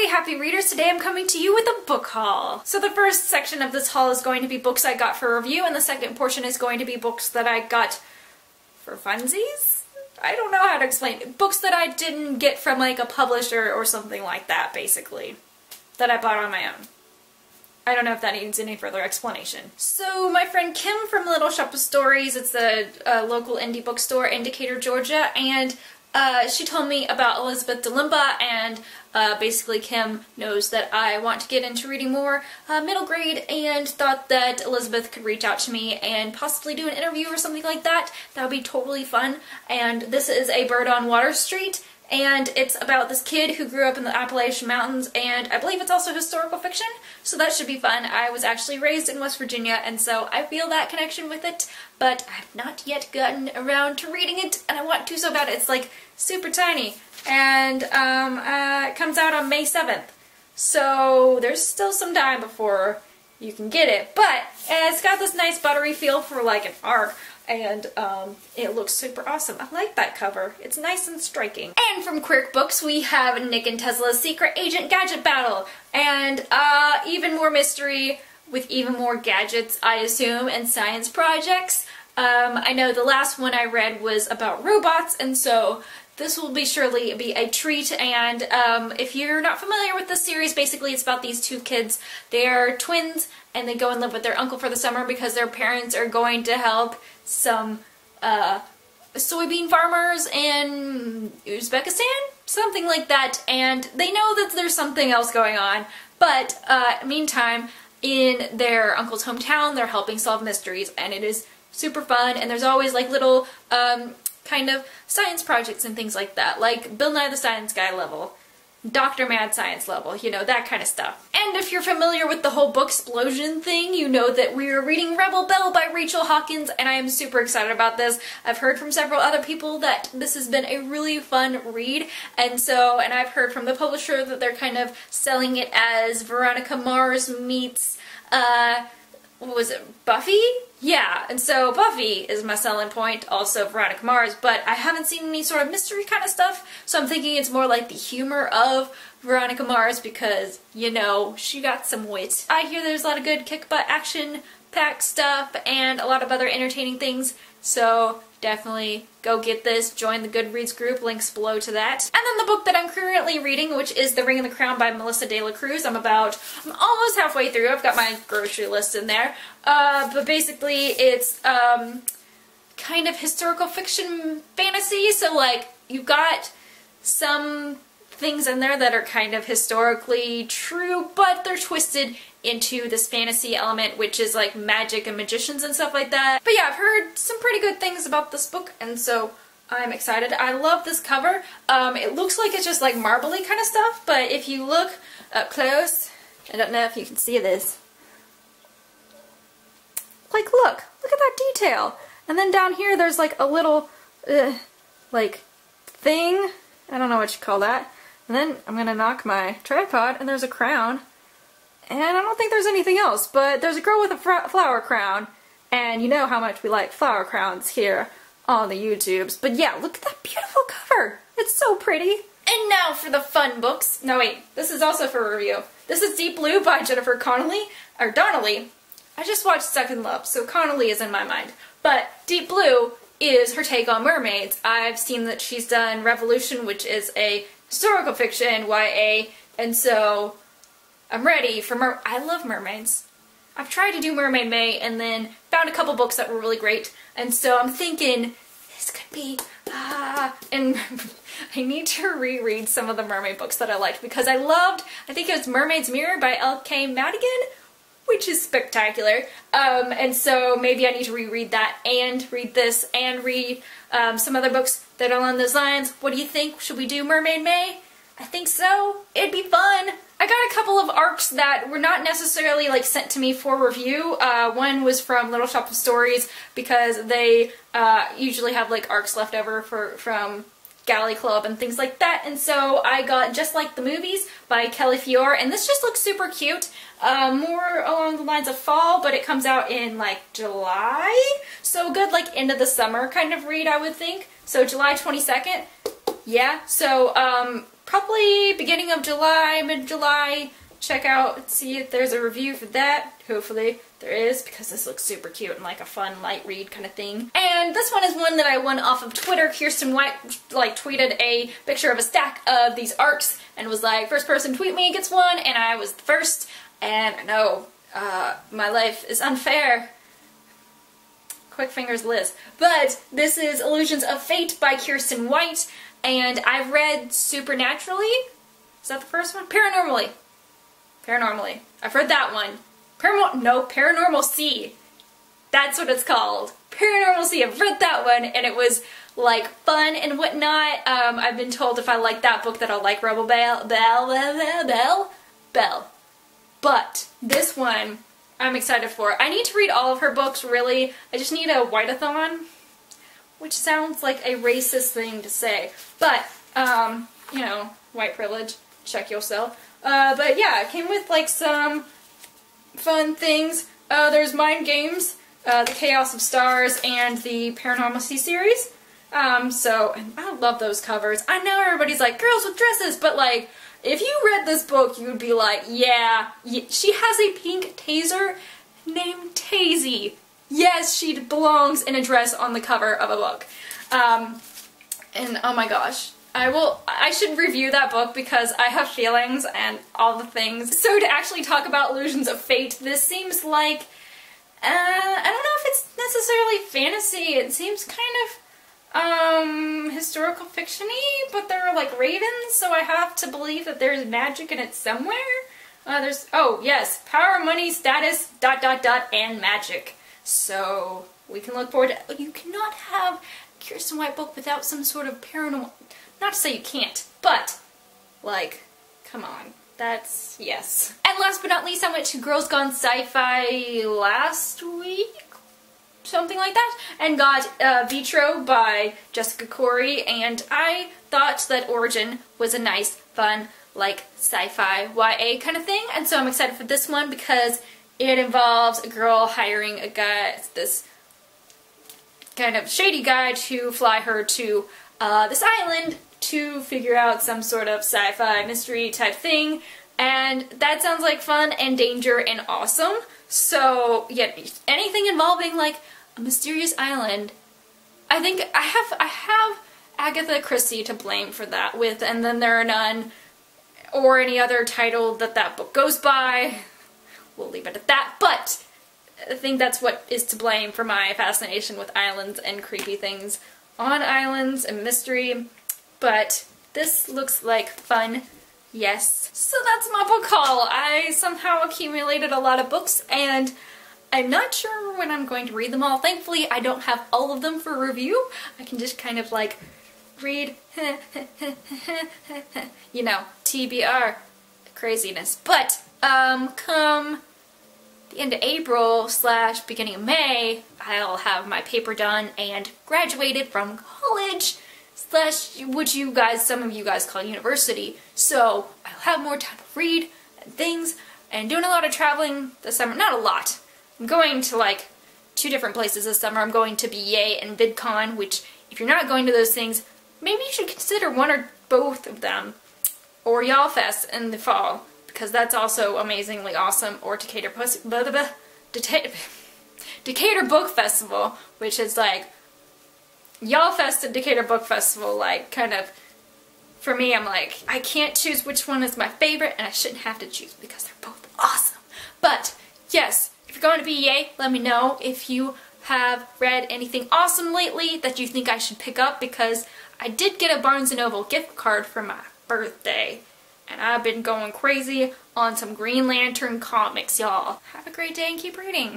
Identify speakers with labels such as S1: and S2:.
S1: happy readers! Today I'm coming to you with a book haul. So the first section of this haul is going to be books I got for review, and the second portion is going to be books that I got for funsies? I don't know how to explain it. Books that I didn't get from like a publisher or something like that, basically. That I bought on my own. I don't know if that needs any further explanation. So my friend Kim from Little Shop of Stories, it's a local indie bookstore in Decatur, Georgia, and she told me about Elizabeth Dulemba, and basically Kim knows that I want to get into reading more middle grade and thought that Elizabeth could reach out to me and possibly do an interview or something like that. That would be totally fun. And this is A Bird on Water Street, and it's about this kid who grew up in the Appalachian Mountains, and I believe it's also historical fiction, so that should be fun. I was actually raised in West Virginia, and so I feel that connection with it, but I've not yet gotten around to reading it, and I want to so bad. It's like super tiny, and it comes out on May 7th, so there's still some time before you can get it, but it's got this nice buttery feel for like an arc. And it looks super awesome. I like that cover. It's nice and striking. And from Quirk Books we have Nick and Tesla's Secret Agent Gadget Battle. And even more mystery with even more gadgets, I assume, and science projects. I know the last one I read was about robots, and so this will surely be a treat. And if you're not familiar with the series, basically it's about these two kids. They are twins, and they go and live with their uncle for the summer because their parents are going to help some soybean farmers in Uzbekistan? Something like that. And they know that there's something else going on. But meantime, in their uncle's hometown, they're helping solve mysteries, and it is super fun. And there's always like little kind of science projects and things like that, like Bill Nye the Science Guy level, Dr. Mad Science level, you know, that kind of stuff. And if you're familiar with the whole booksplosion thing, you know that we are reading Rebel Belle by Rachel Hawkins, and I am super excited about this. I've heard from several other people that this has been a really fun read, and I've heard from the publisher that they're kind of selling it as Veronica Mars meets, what was it, Buffy? Yeah, and so Buffy is my selling point, also Veronica Mars, but I haven't seen any sort of mystery kind of stuff, so I'm thinking it's more like the humor of Veronica Mars because, you know, she got some wit. I hear there's a lot of good kick-butt action-packed stuff and a lot of other entertaining things, so definitely go get this, join the Goodreads group, links below to that. And then the book that I'm currently reading, which is The Ring and the Crown by Melissa de la Cruz. I'm almost halfway through. I've got my grocery list in there. But basically it's kind of historical fiction fantasy, so like you've got some things in there that are kind of historically true, but they're twisted into this fantasy element, which is like magic and magicians and stuff like that. But yeah, I've heard some pretty good things about this book, and so I'm excited. I love this cover. It looks like it's just like marbly kind of stuff, but if you look up close, I don't know if you can see this. Like, look at that detail. And then down here there's like a little, like, thing. I don't know what you call that. And then I'm gonna knock my tripod, and there's a crown. And I don't think there's anything else, but there's a girl with a flower crown. And you know how much we like flower crowns here on the YouTubes. But yeah, look at that beautiful cover. It's so pretty. And now for the fun books. No wait, this is also for review. This is Deep Blue by Jennifer Donnelly. I just watched Second Love, so Connolly is in my mind. But Deep Blue is her take on mermaids. I've seen that she's done Revolution, which is a historical fiction, YA, and so I'm ready for I love mermaids. I've tried to do Mermaid May and then found a couple books that were really great, and so I'm thinking this could be, and I need to reread some of the mermaid books that I liked because I think it was Mermaid's Mirror by L.K. Madigan, which is spectacular, and so maybe I need to reread that and read this and read some other books that are along those lines. What do you think? Should we do Mermaid May? I think so. It'd be fun. I got a couple of arcs that were not necessarily like sent to me for review. One was from Little Shop of Stories because they usually have like arcs left over from Galley Club and things like that, and so I got Just Like the Movies by Kelly Fiore, and this just looks super cute. More along the lines of fall, but it comes out in like July, so good like end of the summer kind of read, I would think. So July 22nd, yeah, so probably beginning of July, mid-July. Check out, see if there's a review for that. Hopefully there is, because this looks super cute and like a fun light read kind of thing. And this one is one that I won off of Twitter. Kiersten White like tweeted a picture of a stack of these arcs and was like, first person tweet me gets one, and I was the first. And I know, my life is unfair. Quick fingers Liz. But this is Illusions of Fate by Kiersten White, and I've read Supernaturally. Is that the first one? Paranormally. Paranormally. I've read that one. Paranormal C. That's what it's called. Paranormal C. I've read that one, and it was like fun and whatnot. I've been told if I like that book that I'll like Rebel Belle. But this one I'm excited for. I need to read all of her books, really. I just need a white-a-thon, which sounds like a racist thing to say. But, you know, white privilege. Check yourself. But yeah, it came with like some fun things. There's Mind Games, the Chaos of Stars, and the Paranormal Sea series. And I love those covers. I know everybody's like, girls with dresses, but like, if you read this book, you would be like, yeah, she has a pink taser named Tazy. Yes, she belongs in a dress on the cover of a book. And oh my gosh. I should review that book because I have feelings and all the things. So to actually talk about Illusions of Fate, this seems like, I don't know if it's necessarily fantasy. It seems kind of, historical fiction-y, but they're like ravens, so I have to believe that there's magic in it somewhere. Oh yes, power, money, status, ... and magic. So we can look forward to, you cannot have a Kiersten White book without some sort of paranormal. Not to say you can't, but, like, come on. That's, yes. And last but not least, I went to Girls Gone Sci-Fi last week? Something like that. And got Vitro by Jessica Khoury, and I thought that Origin was a nice, fun, like, sci-fi YA kind of thing. And so I'm excited for this one because it involves a girl hiring a guy, this kind of shady guy, to fly her to this island to figure out some sort of sci-fi mystery type thing, and that sounds like fun and danger and awesome. So yeah, anything involving like a mysterious island, I think I have Agatha Christie to blame for that with, and Then There Are None, or any other title that book goes by. We'll leave it at that, but I think that's what is to blame for my fascination with islands and creepy things on islands and mystery. But this looks like fun, yes. So that's my book haul. I somehow accumulated a lot of books, and I'm not sure when I'm going to read them all. Thankfully, I don't have all of them for review. I can just kind of like read, you know, TBR craziness. But come the end of April / beginning of May, I'll have my paper done and graduated from college / what you guys, some of you guys call university. So I'll have more time to read and things, and doing a lot of traveling this summer. Not a lot. I'm going to like 2 different places this summer. I'm going to BA and VidCon, which if you're not going to those things, maybe you should consider one or both of them. Or Y'all Fest in the fall, because that's also amazingly awesome. Or Decatur Book Festival, which is like Y'all Fest and Decatur Book Festival, like, kind of, for me, I'm like, I can't choose which one is my favorite, and I shouldn't have to choose because they're both awesome. But, yes, if you're going to BEA, let me know if you have read anything awesome lately that you think I should pick up, because I did get a Barnes & Noble gift card for my birthday, and I've been going crazy on some Green Lantern comics, y'all. Have a great day and keep reading.